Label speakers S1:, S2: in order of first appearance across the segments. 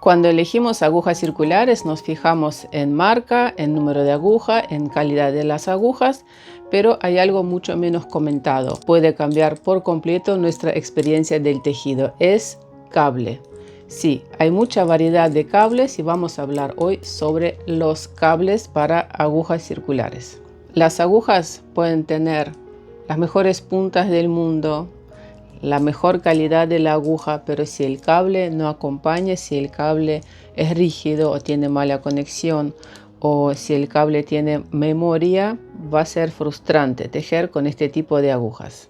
S1: Cuando elegimos agujas circulares nos fijamos en marca, en número de aguja, en calidad de las agujas, pero hay algo mucho menos comentado. Puede cambiar por completo nuestra experiencia del tejido. Es cable. Sí, hay mucha variedad de cables y vamos a hablar hoy sobre los cables para agujas circulares. Las agujas pueden tener las mejores puntas del mundo, la mejor calidad de la aguja, pero si el cable no acompaña, si el cable es rígido o tiene mala conexión, o si el cable tiene memoria, va a ser frustrante tejer con este tipo de agujas.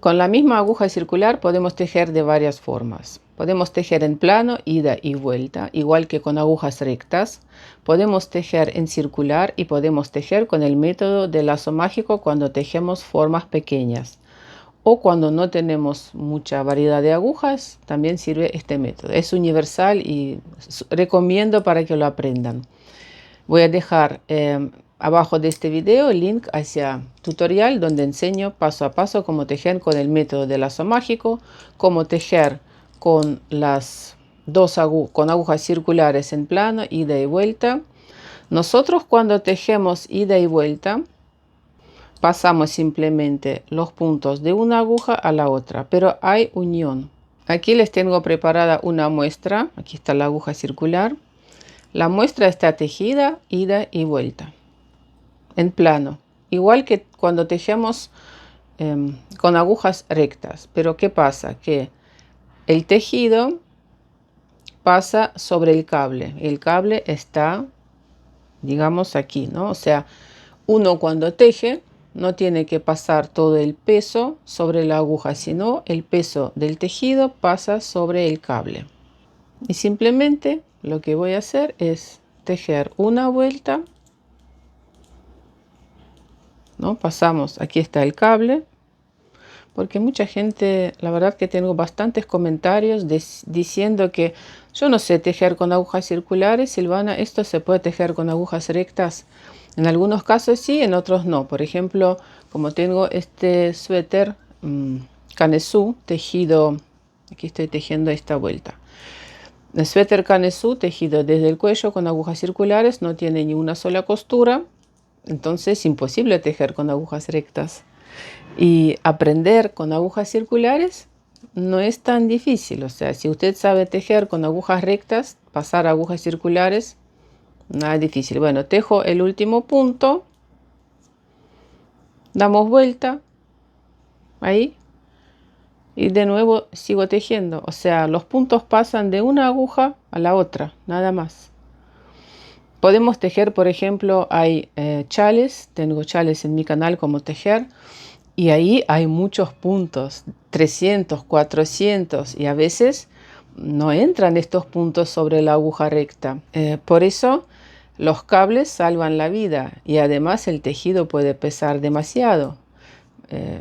S1: Con la misma aguja circular podemos tejer de varias formas. Podemos tejer en plano, ida y vuelta, igual que con agujas rectas. Podemos tejer en circular y podemos tejer con el método de lazo mágico cuando tejemos formas pequeñas. O cuando no tenemos mucha variedad de agujas, también sirve este método. Es universal y recomiendo para que lo aprendan. Voy a dejar abajo de este video el link hacia tutorial donde enseño paso a paso cómo tejer con el método de lazo mágico, cómo tejer con las con agujas circulares en plano, ida y vuelta. Nosotros cuando tejemos ida y vuelta, pasamos simplemente los puntos de una aguja a la otra, pero hay unión. Aquí les tengo preparada una muestra. Aquí está la aguja circular. La muestra está tejida, ida y vuelta, en plano, igual que cuando tejemos con agujas rectas. Pero ¿qué pasa? Que el tejido pasa sobre el cable. El cable está, digamos, aquí, ¿no? O sea, uno cuando teje no tiene que pasar todo el peso sobre la aguja, sino el peso del tejido pasa sobre el cable. Y simplemente lo que voy a hacer es tejer una vuelta, ¿no? Pasamos, aquí está el cable, porque mucha gente, la verdad que tengo bastantes comentarios diciendo que yo no sé tejer con agujas circulares, Silvana, esto se puede tejer con agujas rectas. En algunos casos sí, en otros no. Por ejemplo, como tengo este suéter Canesú tejido, aquí estoy tejiendo esta vuelta. El suéter Canesú tejido desde el cuello con agujas circulares, no tiene ni una sola costura, entonces es imposible tejer con agujas rectas. Y aprender con agujas circulares no es tan difícil. O sea, si usted sabe tejer con agujas rectas, pasar a agujas circulares, nada difícil. Bueno, tejo el último punto, damos vuelta ahí y de nuevo sigo tejiendo. O sea, los puntos pasan de una aguja a la otra, nada más. Podemos tejer, por ejemplo, hay chales, tengo chales en mi canal como tejer, y ahí hay muchos puntos, 300, 400, y a veces no entran estos puntos sobre la aguja recta. Por eso los cables salvan la vida y además el tejido puede pesar demasiado.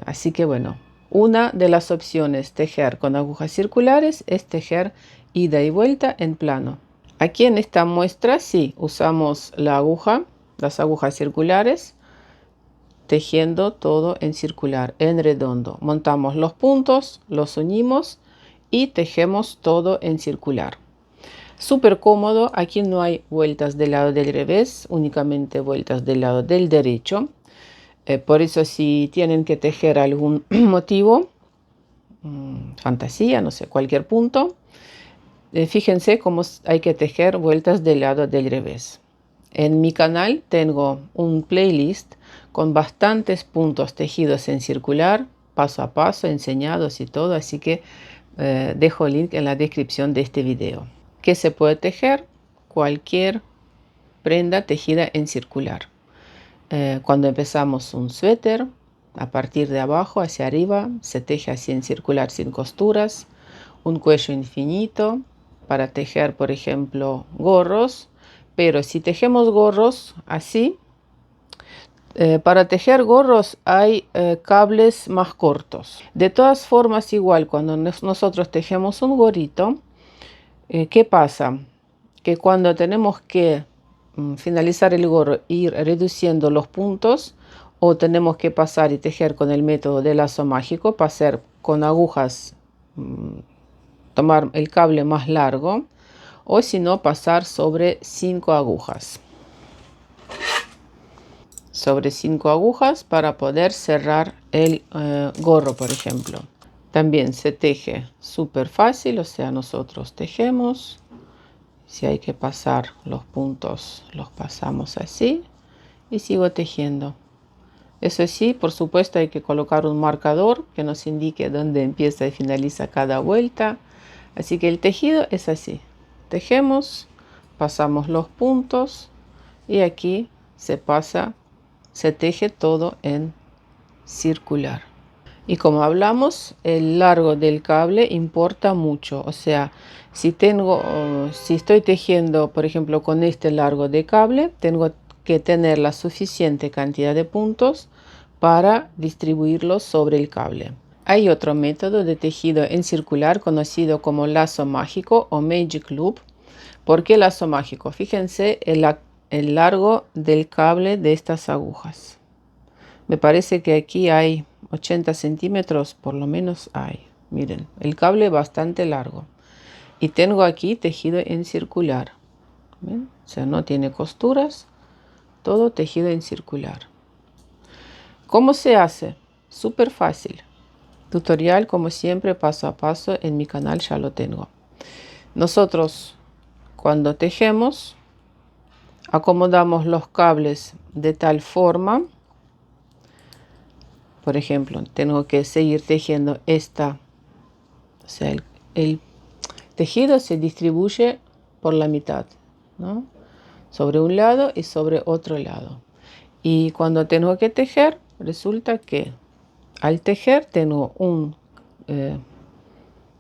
S1: Así que bueno, una de las opciones tejer con agujas circulares es tejer ida y vuelta en plano. Aquí en esta muestra sí usamos la aguja, las agujas circulares, tejiendo todo en circular, en redondo. Montamos los puntos, los unimos y tejemos todo en circular. Súper cómodo, aquí no hay vueltas del lado del revés, únicamente vueltas del lado del derecho. Por eso si tienen que tejer algún motivo, fantasía, no sé, cualquier punto, fíjense cómo hay que tejer vueltas del lado del revés. En mi canal tengo un playlist con bastantes puntos tejidos en circular, paso a paso, enseñados y todo, así que dejo el link en la descripción de este video. ¿Qué se puede tejer? Cualquier prenda tejida en circular. Cuando empezamos un suéter, a partir de abajo hacia arriba, se teje así en circular sin costuras, un cuello infinito para tejer, por ejemplo, gorros. Pero si tejemos gorros así, para tejer gorros hay cables más cortos. De todas formas, igual cuando nosotros tejemos un gorrito, ¿qué pasa? Que cuando tenemos que finalizar el gorro, ir reduciendo los puntos, o tenemos que pasar y tejer con el método de lazo mágico, pasar con agujas, tomar el cable más largo, o si no pasar sobre 5 agujas. Sobre 5 agujas para poder cerrar el gorro, por ejemplo. También se teje súper fácil, o sea, nosotros tejemos. Si hay que pasar los puntos, los pasamos así y sigo tejiendo. Eso sí, por supuesto hay que colocar un marcador que nos indique dónde empieza y finaliza cada vuelta. Así que el tejido es así. Tejemos, pasamos los puntos y aquí se pasa, se teje todo en circular. Y como hablamos, el largo del cable importa mucho. O sea, si estoy tejiendo, por ejemplo, con este largo de cable, tengo que tener la suficiente cantidad de puntos para distribuirlos sobre el cable. Hay otro método de tejido en circular conocido como lazo mágico o Magic Loop. ¿Por qué lazo mágico? Fíjense el largo del cable de estas agujas. Me parece que aquí hay 80 centímetros, por lo menos hay. Miren, el cable bastante largo. Y tengo aquí tejido en circular. ¿Ven? O sea, no tiene costuras, todo tejido en circular. ¿Cómo se hace? Súper fácil. Tutorial, como siempre, paso a paso en mi canal ya lo tengo. Nosotros, cuando tejemos, acomodamos los cables de tal forma. Por ejemplo, tengo que seguir tejiendo esta. O sea, el tejido se distribuye por la mitad, ¿no? Sobre un lado y sobre otro lado. Y cuando tengo que tejer, resulta que al tejer tengo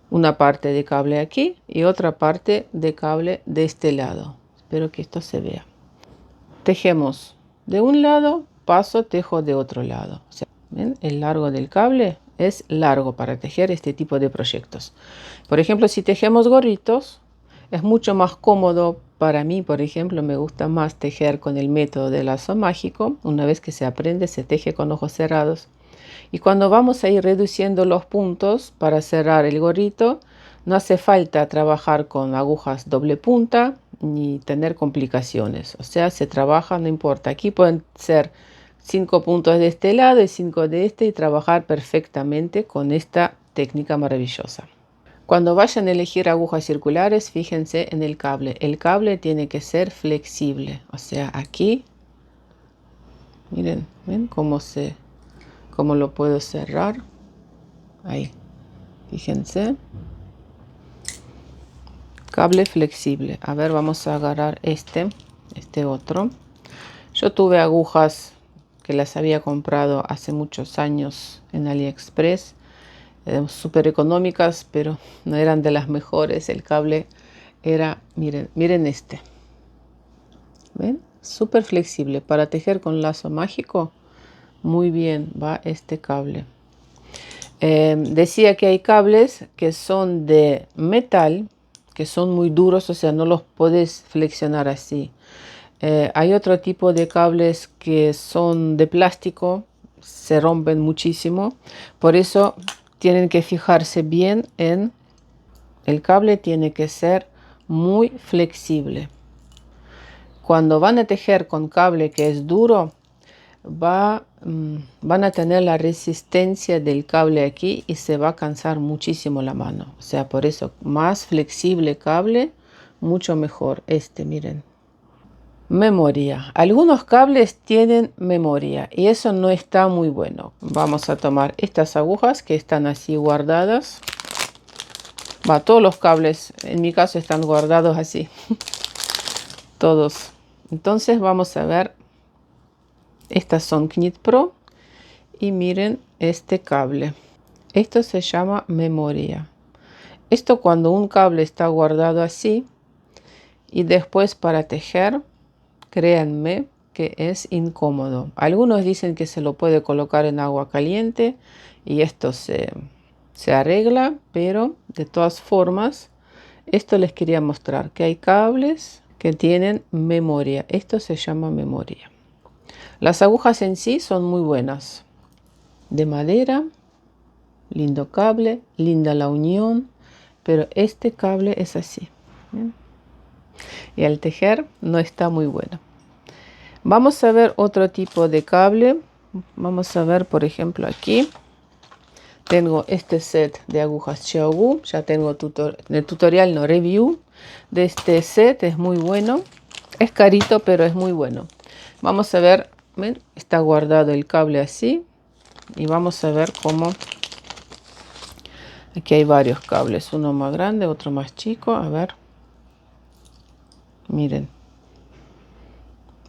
S1: una parte de cable aquí y otra parte de cable de este lado. Espero que esto se vea. Tejemos de un lado, paso, tejo de otro lado. O sea, ¿ven? El largo del cable es largo para tejer este tipo de proyectos. Por ejemplo, si tejemos gorritos, es mucho más cómodo para mí. Por ejemplo, me gusta más tejer con el método de lazo mágico. Una vez que se aprende, se teje con ojos cerrados. Y cuando vamos a ir reduciendo los puntos para cerrar el gorrito, no hace falta trabajar con agujas doble punta ni tener complicaciones. O sea, se trabaja, no importa. Aquí pueden ser 5 puntos de este lado y 5 de este y trabajar perfectamente con esta técnica maravillosa. Cuando vayan a elegir agujas circulares, fíjense en el cable. El cable tiene que ser flexible. O sea, aquí, miren, ¿ven cómo lo puedo cerrar? Ahí, fíjense. Cable flexible. A ver, vamos a agarrar este otro. Yo tuve agujas que las había comprado hace muchos años en AliExpress. Súper económicas, pero no eran de las mejores. El cable era, miren este. ¿Ven? Súper flexible. Para tejer con lazo mágico, muy bien va este cable. Decía que hay cables que son de metal, que son muy duros, o sea, no los puedes flexionar así. Hay otro tipo de cables que son de plástico, se rompen muchísimo. Por eso tienen que fijarse bien en el cable, tiene que ser muy flexible. Cuando van a tejer con cable que es duro, van a tener la resistencia del cable aquí y se va a cansar muchísimo la mano. O sea, por eso más flexible cable, mucho mejor. Miren. Memoria. Algunos cables tienen memoria y eso no está muy bueno. Vamos a tomar estas agujas que están así guardadas. Todos los cables en mi caso están guardados así. Todos. Entonces vamos a ver. Estas son Knit Pro y miren este cable. Esto se llama memoria. Esto cuando un cable está guardado así y después para tejer, créanme que es incómodo. Algunos dicen que se lo puede colocar en agua caliente y esto se arregla, pero de todas formas, esto les quería mostrar que hay cables que tienen memoria. Esto se llama memoria. Las agujas en sí son muy buenas. De madera, lindo cable, linda la unión, pero este cable es así. ¿Ven? y al tejer no está muy bueno. Vamos a ver otro tipo de cable. Vamos a ver, por ejemplo, aquí tengo este set de agujas Xiaogu. Ya tengo el tutorial, no review, de este set. Es muy bueno. Es carito, pero es muy bueno. Vamos a ver, ¿ven? Está guardado el cable así. Y vamos a ver cómo. Aquí hay varios cables, uno más grande, otro más chico. A ver, miren,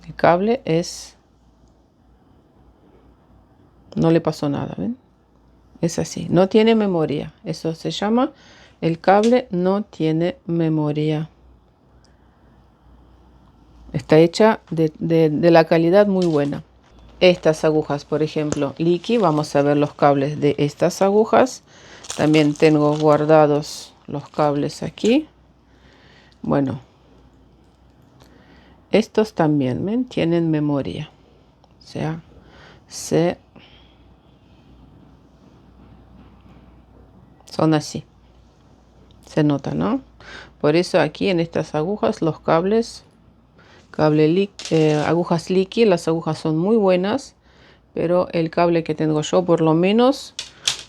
S1: el cable no le pasó nada, ¿ven? Es así, no tiene memoria. Eso se llama, el cable no tiene memoria. Está hecha de la calidad muy buena. Estas agujas, por ejemplo, Liki, vamos a ver los cables de estas agujas. También tengo guardados los cables aquí. Bueno, estos también, ¿ven? Tienen memoria. O sea, son así. Se nota, ¿no? Por eso aquí en estas agujas, los cables, agujas Liki, las agujas son muy buenas. Pero el cable que tengo yo, por lo menos,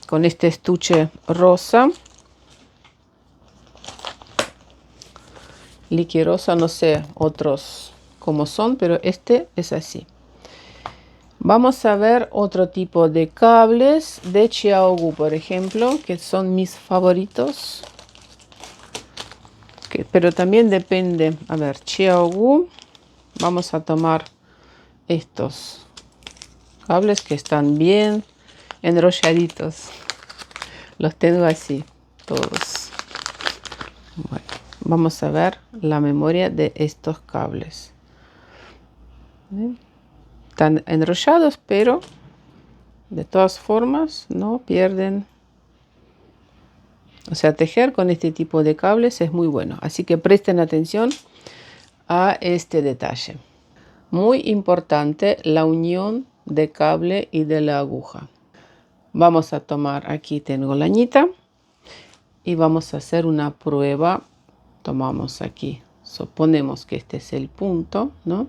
S1: con este estuche rosa, Liki rosa, no sé otros cómo son, pero este es así. Vamos a ver otro tipo de cables de Xiaogu, por ejemplo, que son mis favoritos. Pero también depende. A ver, Xiaogu. Vamos a tomar estos cables que están bien enrolladitos. Los tengo así, todos. Bueno, vamos a ver la memoria de estos cables. ¿Ven? Están enrollados, pero de todas formas no pierden. O sea, tejer con este tipo de cables es muy bueno. Así que presten atención a este detalle. Muy importante la unión de cable y de la aguja. Vamos a tomar, aquí tengo la añita y vamos a hacer una prueba. Tomamos aquí, suponemos que este es el punto, ¿no?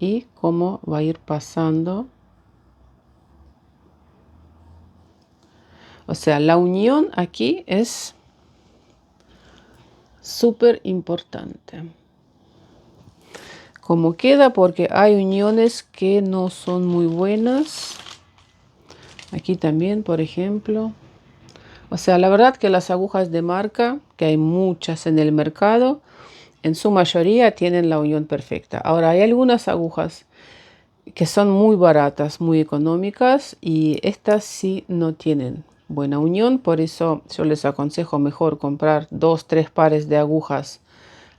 S1: Y cómo va a ir pasando. O sea, la unión aquí es súper importante. Como queda, porque hay uniones que no son muy buenas. Aquí también, por ejemplo. O sea, la verdad que las agujas de marca, que hay muchas en el mercado, en su mayoría tienen la unión perfecta. Ahora, hay algunas agujas que son muy baratas, muy económicas, y estas sí no tienen buena unión. Por eso yo les aconsejo mejor comprar 2-3 pares de agujas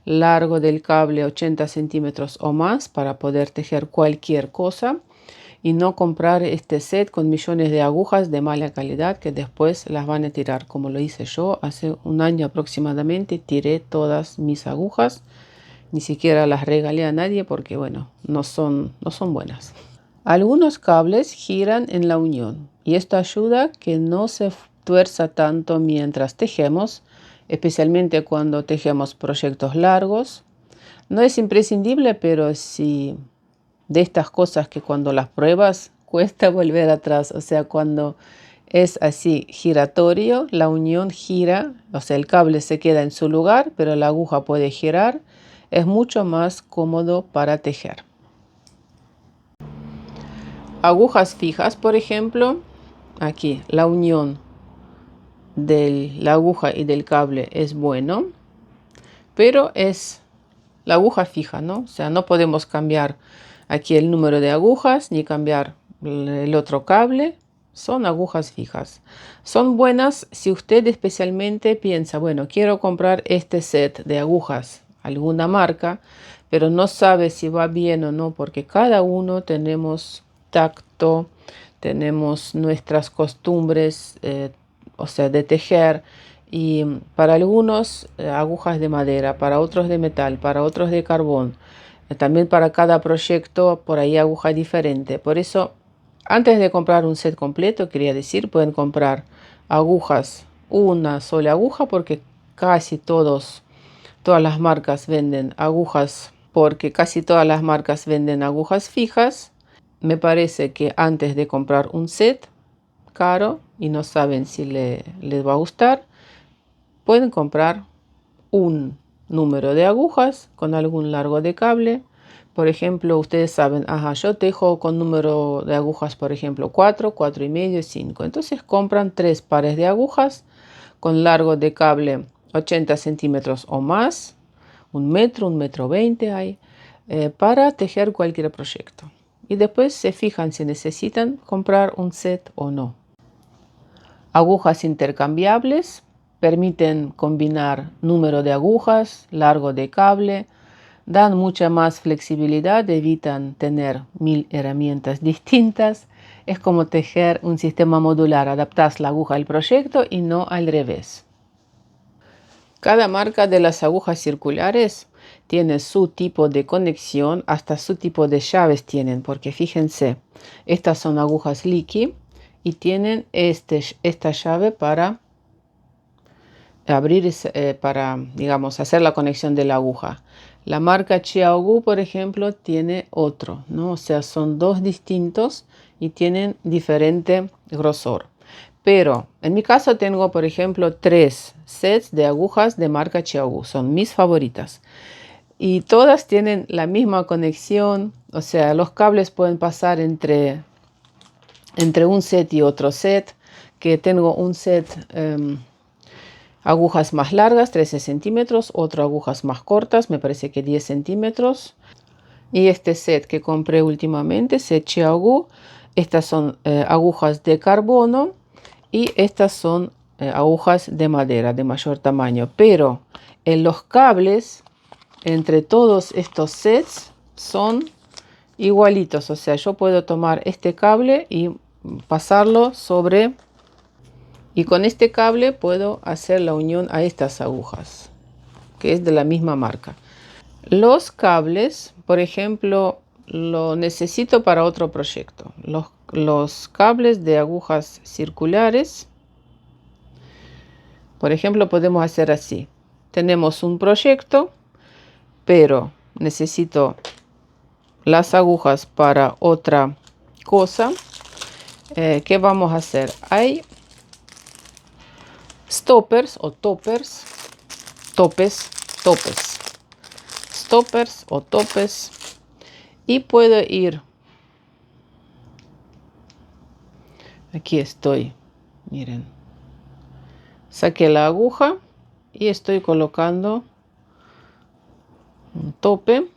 S1: largo del cable 80 centímetros o más para poder tejer cualquier cosa, y no comprar este set con millones de agujas de mala calidad que después las van a tirar, como lo hice yo hace un año aproximadamente. Tiré todas mis agujas, ni siquiera las regalé a nadie porque, bueno, no son buenas. Algunos cables giran en la unión y esto ayuda a que no se tuerza tanto mientras tejemos, especialmente cuando tejemos proyectos largos. No es imprescindible, pero sí de estas cosas que cuando las pruebas cuesta volver atrás. O sea, cuando es así giratorio, la unión gira, o sea, el cable se queda en su lugar, pero la aguja puede girar. Es mucho más cómodo para tejer. Agujas fijas, por ejemplo, aquí la unión de la aguja y del cable es bueno, pero es la aguja fija, ¿no? O sea, no podemos cambiar aquí el número de agujas ni cambiar el otro cable. Son agujas fijas. Son buenas si usted especialmente piensa, bueno, quiero comprar este set de agujas, alguna marca, pero no sabe si va bien o no, porque cada uno tenemos tacto, tenemos nuestras costumbres, o sea, de tejer. Y para algunos agujas de madera, para otros de metal, para otros de carbón. También para cada proyecto por ahí aguja diferente. Por eso, antes de comprar un set completo, quería decir, pueden comprar agujas, una sola aguja, porque casi todos todas las marcas venden agujas, porque casi todas las marcas venden agujas fijas. Me parece que antes de comprar un set caro y no saben si les va a gustar, pueden comprar un número de agujas con algún largo de cable. Por ejemplo, ustedes saben, yo tejo con número de agujas, por ejemplo, 4, 4 y medio, 5. Entonces compran 3 pares de agujas con largo de cable 80 centímetros o más, 1 metro 20 hay, para tejer cualquier proyecto. Y después se fijan si necesitan comprar un set o no. Agujas intercambiables permiten combinar número de agujas, largo de cable, dan mucha más flexibilidad, evitan tener 1000 herramientas distintas. Es como tejer un sistema modular, adaptas la aguja al proyecto y no al revés. Cada marca de las agujas circulares tiene su tipo de conexión, hasta su tipo de llaves tienen, porque fíjense, estas son agujas Leakey y tienen esta llave para abrir, para, digamos, hacer la conexión de la aguja. La marca Xiaogu, por ejemplo, tiene otro, ¿no? O sea, son dos distintos y tienen diferente grosor. Pero en mi caso tengo, por ejemplo, 3 sets de agujas de marca Xiaogu. Son mis favoritas. Y todas tienen la misma conexión. O sea, los cables pueden pasar entre un set y otro set. Que tengo un set agujas más largas, 13 centímetros. Otro agujas más cortas, me parece que 10 centímetros. Y este set que compré últimamente, set Xiaogu. Estas son agujas de carbono. Y estas son agujas de madera de mayor tamaño, pero en los cables entre todos estos sets son igualitos. O sea, yo puedo tomar este cable y pasarlo sobre, y con este cable puedo hacer la unión a estas agujas, que es de la misma marca. Los cables, por ejemplo, lo necesito para otro proyecto. Los cables de agujas circulares, por ejemplo, podemos hacer así. Tenemos un proyecto, pero necesito las agujas para otra cosa. ¿Qué vamos a hacer? Hay stoppers o toppers, stoppers o topes, y puedo ir. Aquí estoy, miren. Saqué la aguja y estoy colocando un tope.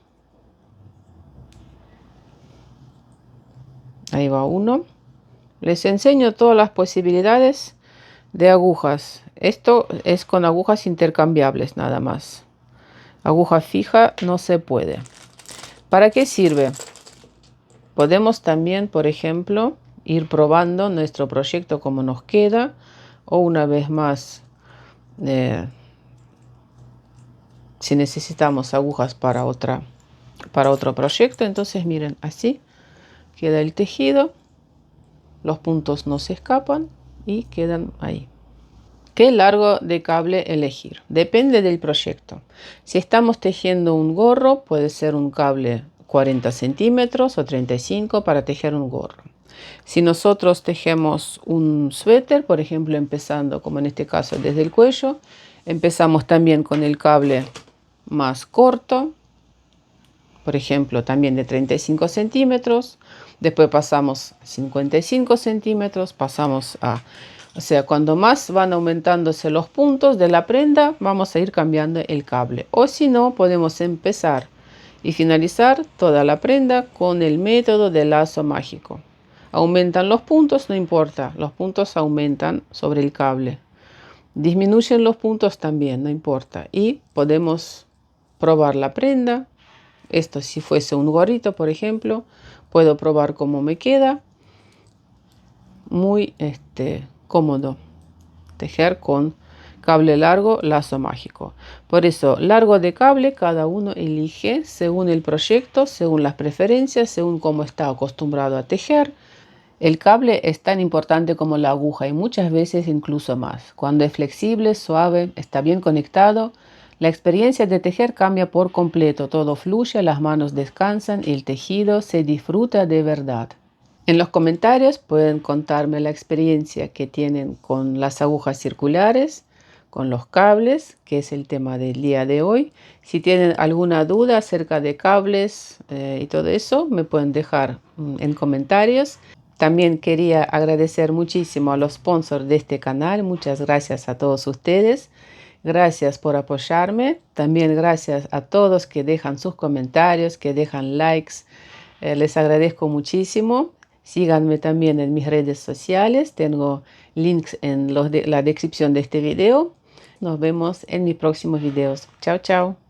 S1: Ahí va uno. Les enseño todas las posibilidades de agujas. Esto es con agujas intercambiables nada más. Aguja fija no se puede. ¿Para qué sirve? Podemos también, por ejemplo, ir probando nuestro proyecto como nos queda, o una vez más, si necesitamos agujas para otro proyecto. Entonces miren, así queda el tejido, los puntos no se escapan y quedan ahí. ¿Qué largo de cable elegir? Depende del proyecto. Si estamos tejiendo un gorro, puede ser un cable 40 centímetros o 35 para tejer un gorro. Si nosotros tejemos un suéter, por ejemplo, empezando como en este caso desde el cuello, empezamos también con el cable más corto, por ejemplo, también de 35 centímetros. Después pasamos a 55 centímetros, pasamos a... O sea, cuando más van aumentándose los puntos de la prenda, vamos a ir cambiando el cable. O si no, podemos empezar y finalizar toda la prenda con el método de lazo mágico. Aumentan los puntos, no importa, los puntos aumentan sobre el cable. Disminuyen los puntos también, no importa. Y podemos probar la prenda. Esto si fuese un gorrito, por ejemplo, puedo probar cómo me queda. Muy cómodo tejer con cable largo, lazo mágico. Por eso, largo de cable, cada uno elige según el proyecto, según las preferencias, según cómo está acostumbrado a tejer. El cable es tan importante como la aguja y muchas veces incluso más. Cuando es flexible, suave, está bien conectado, La experiencia de tejer cambia por completo, todo fluye, las manos descansan y el tejido se disfruta de verdad. En los comentarios pueden contarme la experiencia que tienen con las agujas circulares, con los cables, que es el tema del día de hoy. Si tienen alguna duda acerca de cables y todo eso, me pueden dejar en comentarios. También quería agradecer muchísimo a los sponsors de este canal. Muchas gracias a todos ustedes. Gracias por apoyarme. También gracias a todos que dejan sus comentarios, que dejan likes. Les agradezco muchísimo. Síganme también en mis redes sociales. Tengo links en la descripción de este video. Nos vemos en mis próximos videos. Chao, chao.